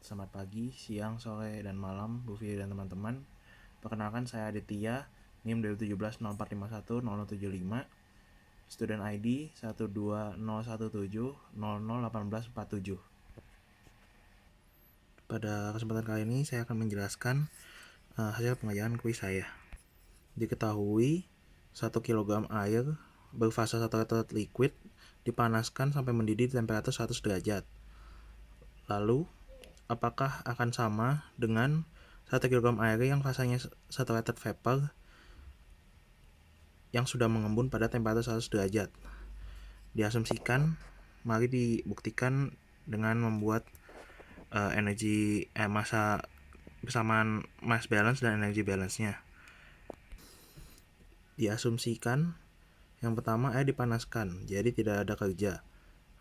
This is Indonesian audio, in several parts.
Selamat pagi, siang, sore, dan malam, Bu Fili dan teman-teman. Perkenalkan, saya Aditya, NIM 2017-0451-0075, student ID 12017001847. Pada kesempatan kali ini, saya akan menjelaskan hasil pengerjaan kuis saya. Diketahui, 1 kg air berfasa saturated liquid dipanaskan sampai mendidih di temperatur 100 derajat. Lalu, apakah akan sama dengan 1 kg air yang fasanya saturated vapor yang sudah mengembun pada temperatur 100 derajat? Diasumsikan, mari dibuktikan dengan membuat massa bersamaan mass balance dan energy balance-nya. Diasumsikan, yang pertama air dipanaskan, jadi tidak ada kerja.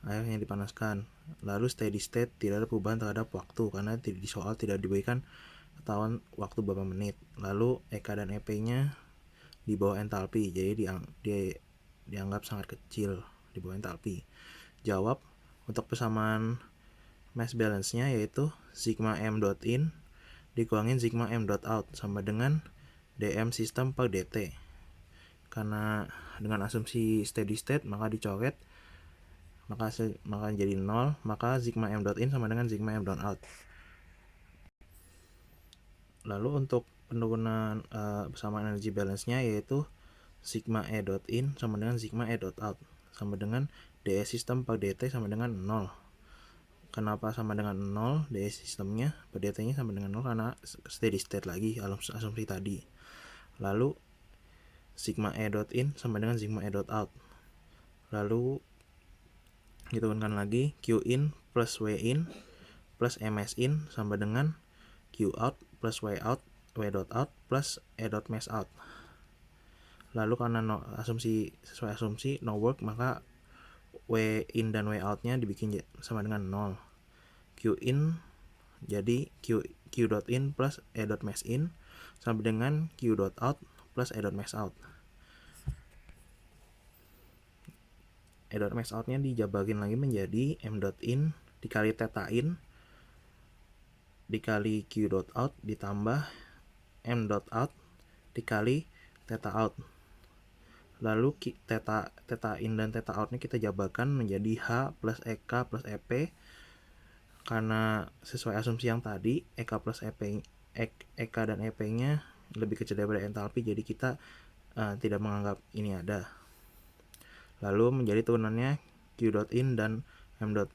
Airnya dipanaskan, lalu steady state, tidak ada perubahan terhadap waktu karena di soal tidak diberikan ketahuan waktu berapa menit. Lalu EK dan EP-nya di bawah entalpi, jadi dianggap sangat kecil di bawah entalpi. Jawab untuk persamaan mass balance-nya yaitu sigma m dot in dikurangin sigma m dot out sama dengan dm sistem per dt. Karena dengan asumsi steady state maka dicoret, maka jadi 0, maka sigma m dot in sama dengan sigma m dot out. Lalu untuk penurunan persamaan energy balance-nya yaitu sigma e dot in sama dengan sigma e dot out sama dengan dE sistem per dt sama dengan 0. Kenapa sama dengan 0? dE sistemnya per dt-nya sama dengan 0 karena steady state lagi asumsi tadi. Lalu sigma e dot in sama dengan sigma e dot out. Lalu diturunkan lagi Q in plus W in plus MS in sama dengan Q out plus W out W dot out plus E dot mass out. Lalu karena sesuai asumsi no work, maka W in dan W out nya dibikin sama dengan 0. Q in jadi Q dot in plus E dot mass in sama dengan Q dot out plus E dot mass out. E dot mass out nya dijabarin lagi menjadi M dot in dikali theta in dikali Q dot out ditambah M dot out dikali theta out. Lalu theta in dan theta out nya kita jabarkan menjadi H plus EK plus EP. Karena sesuai asumsi yang tadi EK plus EP, EK dan EP nya lebih kecil daripada entalpi, jadi kita tidak menganggap ini ada. Lalu menjadi turunannya Q dot in dan M dot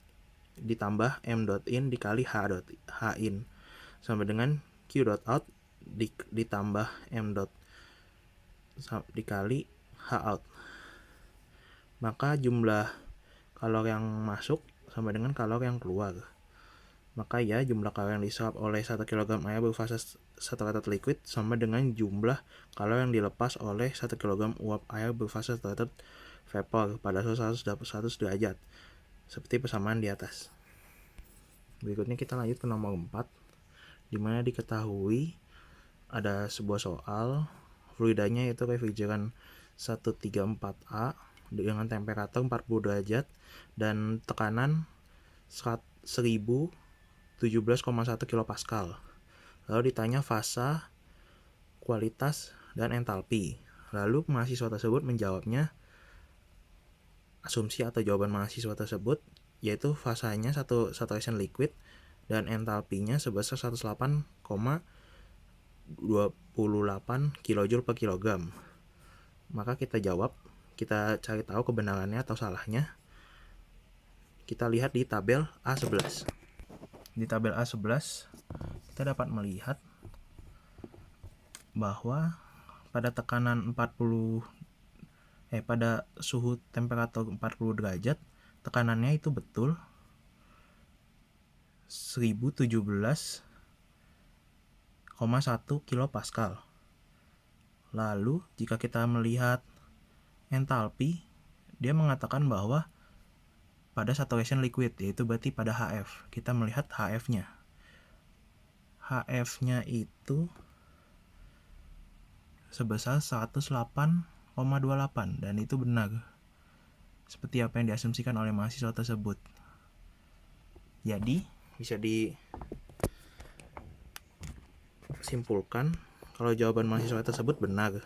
ditambah M dot in dikali H in sama dengan Q dot out ditambah M dot dikali H out. Maka jumlah kalor yang masuk sama dengan kalor yang keluar. Maka ya jumlah kalor yang diserap oleh 1 kg air berfasa saturated liquid sama dengan jumlah kalor yang dilepas oleh 1 kg uap air berfasa saturated vapor pada suhu 100 derajat. Seperti persamaan di atas. Berikutnya kita lanjut ke nomor 4, di mana diketahui ada sebuah soal fluidanya yaitu refrigeran 134A dengan temperatur 40 derajat dan tekanan 1017,1 kilopascal. Lalu ditanya fasa, kualitas, dan entalpi. Lalu mahasiswa tersebut menjawabnya asumsi atau jawaban mahasiswa tersebut yaitu fasanya saturation liquid dan entalpinya sebesar 108,28 kJ per kilogram. Maka kita cari tahu kebenarannya atau salahnya. Kita lihat di tabel A11. Di tabel A11 kita dapat melihat bahwa pada tekanan pada suhu temperatur 40 derajat tekanannya itu betul 1017,1 kilopascal. Lalu jika kita melihat entalpi, dia mengatakan bahwa pada saturation liquid, yaitu berarti pada HF. Kita melihat HF-nya. HF-nya itu sebesar 108,28 dan itu benar. Seperti apa yang diasumsikan oleh mahasiswa tersebut. Jadi bisa simpulkan kalau jawaban mahasiswa tersebut benar.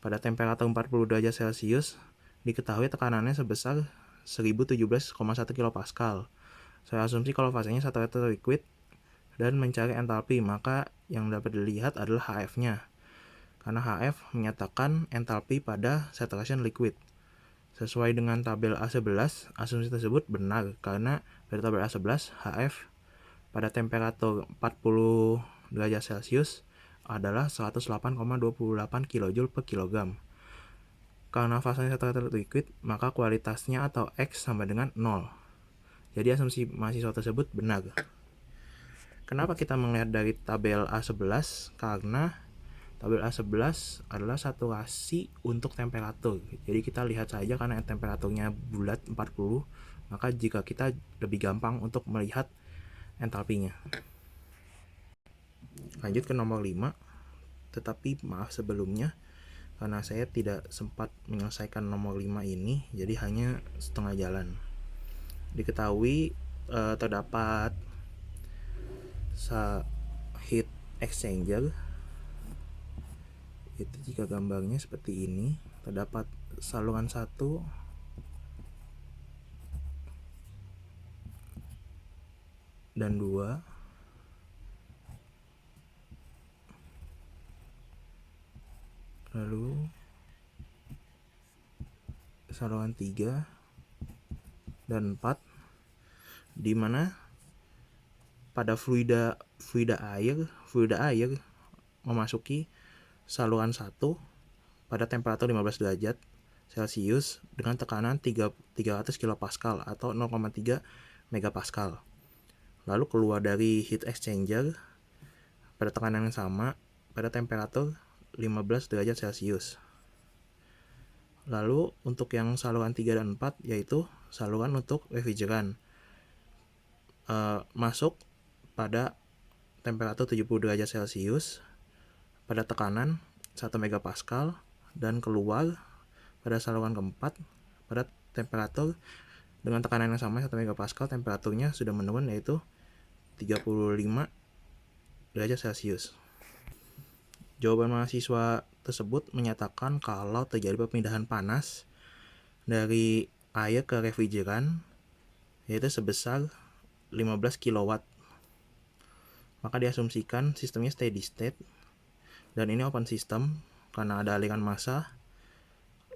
Pada temperatur 40 derajat Celcius, diketahui tekanannya sebesar 1017,1 kPa. Saya asumsi kalau fasenya saturated liquid dan mencari entalpi, maka yang dapat dilihat adalah HF-nya. Karena HF menyatakan entalpi pada saturation liquid. Sesuai dengan tabel A11, asumsi tersebut benar karena dari tabel A11, HF pada temperatur 40 derajat Celcius adalah 108,28 kJ per kilogram. Karena fasenya saturated liquid, maka kualitasnya atau X sama dengan 0. Jadi asumsi mahasiswa tersebut benar. Kenapa kita melihat dari tabel A11? Karena tabel A11 adalah saturasi untuk temperatur. Jadi kita lihat saja karena temperaturnya bulat 40, maka jika kita lebih gampang untuk melihat entalpinya. Lanjut ke nomor 5. Tetapi maaf sebelumnya, karena saya tidak sempat menyelesaikan nomor 5 ini, jadi hanya setengah jalan. Diketahui terdapat heat exchanger. Itu jika gambarnya seperti ini, terdapat saluran 1 dan 2, lalu saluran 3 dan 4, di mana pada fluida air memasuki saluran 1 pada temperatur 15 derajat Celcius dengan tekanan 300 kPa atau 0,3 megapascal. Lalu keluar dari heat exchanger pada tekanan yang sama pada temperatur 15 derajat Celcius. Lalu untuk yang saluran 3 dan 4 yaitu saluran untuk refrigeran, masuk pada temperatur 70 derajat Celcius pada tekanan 1 megapascal dan keluar pada saluran keempat pada temperatur dengan tekanan yang sama 1 megapascal, temperaturnya sudah menurun yaitu 35 derajat Celcius. Jawaban mahasiswa tersebut menyatakan kalau terjadi perpindahan panas dari air ke refrigeran yaitu sebesar 15 kW. Maka diasumsikan sistemnya steady state dan ini open system karena ada aliran massa.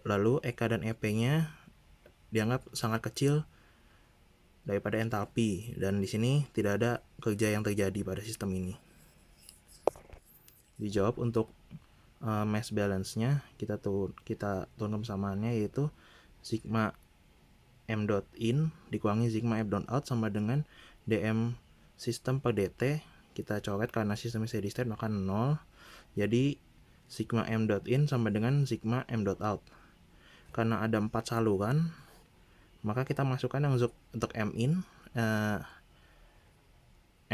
Lalu EK dan EP-nya dianggap sangat kecil daripada entalpi dan di sini tidak ada kerja yang terjadi pada sistem ini. Dijawab untuk mass balance-nya kita turunkan persamaannya yaitu sigma m dot in dikurangi sigma m dot out sama dengan dm sistem per dt. Kita coret karena sistem steady state maka 0. Jadi sigma m dot in sama dengan sigma m dot out. Karena ada 4 saluran, maka kita masukkan yang untuk m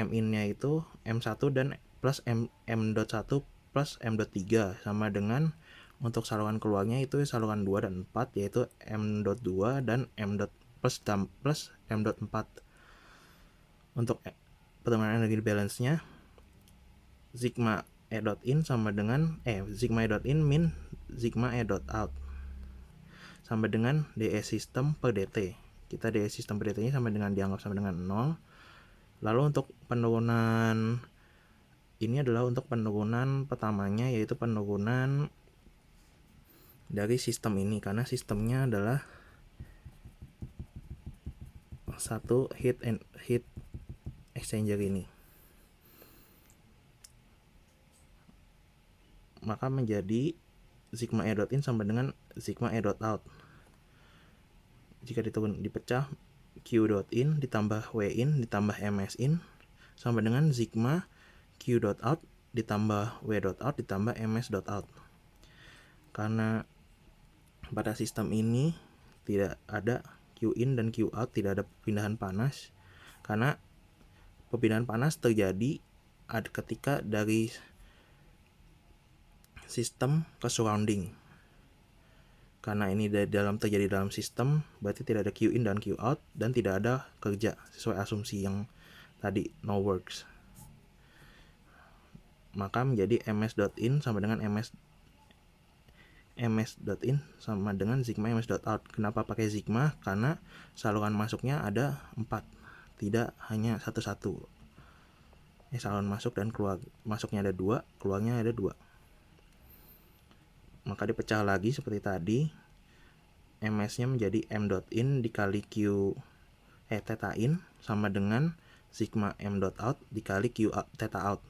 in-nya itu m1 dan plus m dot 1 plus m dot 3 sama dengan untuk saluran keluarnya itu saluran 2 dan 4 yaitu m dot 2 dan m dot plus m dot 4. Untuk pertemuan energi balance-nya sigma e dot in sama dengan sigma e dot in min sigma e dot out sama dengan dE sistem per dt. Kita dE sistem per dt-nya dianggap sama dengan 0. Lalu untuk penurunan ini adalah untuk penurunan pertamanya yaitu penurunan dari sistem ini karena sistemnya adalah satu heat exchanger ini. Maka menjadi sigma e dot in sama dengan sigma e dot out. Jika dipecah q dot in ditambah w in ditambah ms in sama dengan sigma q dot out ditambah w dot out ditambah ms dot out. Karena pada sistem ini tidak ada q in dan q out, tidak ada perpindahan panas. Karena perpindahan panas terjadi ketika dari sistem ke surrounding. Karena ini terjadi dalam sistem, berarti tidak ada Q in dan Q out dan tidak ada kerja sesuai asumsi yang tadi no works. maka menjadi ms.in sama dengan ms.in sama dengan sigma ms.out. Kenapa pakai sigma? Karena saluran masuknya ada 4, tidak hanya satu-satu. Saluran masuk dan keluar, masuknya ada 2, keluarnya ada 2. Maka dipecah lagi seperti tadi. ms-nya menjadi m.in dikali theta in sama dengan sigma m.out dikali theta out.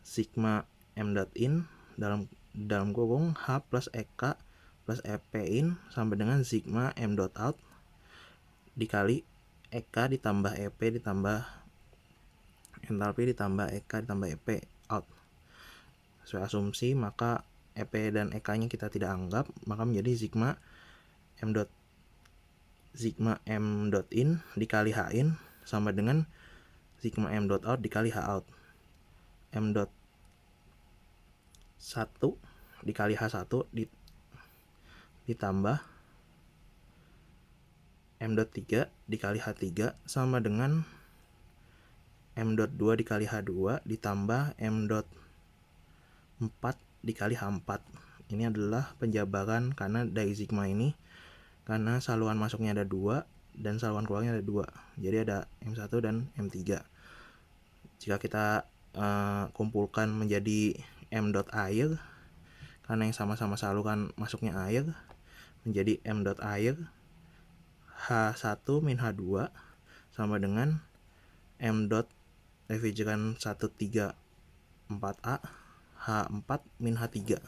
Sigma m.in dalam kurung h plus ek plus ep in sama dengan sigma m.out dikali ek ditambah ep ditambah entalpi ditambah ek ditambah ep out. Sesuai asumsi, maka ep dan ek-nya kita tidak anggap, maka menjadi sigma m.in dikali h in sama dengan sigma m.out dikali h out. m.1 dikali h1 ditambah m.3 dikali h3 sama dengan m.2 dikali h2 ditambah m.4 dikali h4. Ini adalah penjabaran karena dari sigma ini, karena saluran masuknya ada 2 dan saluran keluarnya ada 2, jadi ada M1 dan M3. Jika kita kumpulkan menjadi m.air, karena yang sama-sama saluran masuknya air, menjadi m.air H1 min H2 sama dengan m. refrigeran 134A H4 min H3.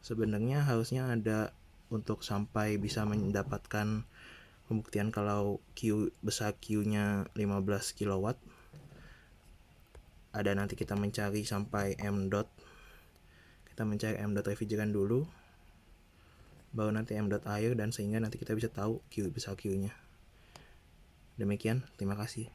Sebenarnya harusnya ada untuk sampai bisa mendapatkan pembuktian kalau Q besar Q-nya 15 kW. Ada nanti kita mencari sampai m. Kita mencari m. refrigeran dulu, baru nanti m. air, dan sehingga nanti kita bisa tahu Q besar Q-nya. Demikian, terima kasih.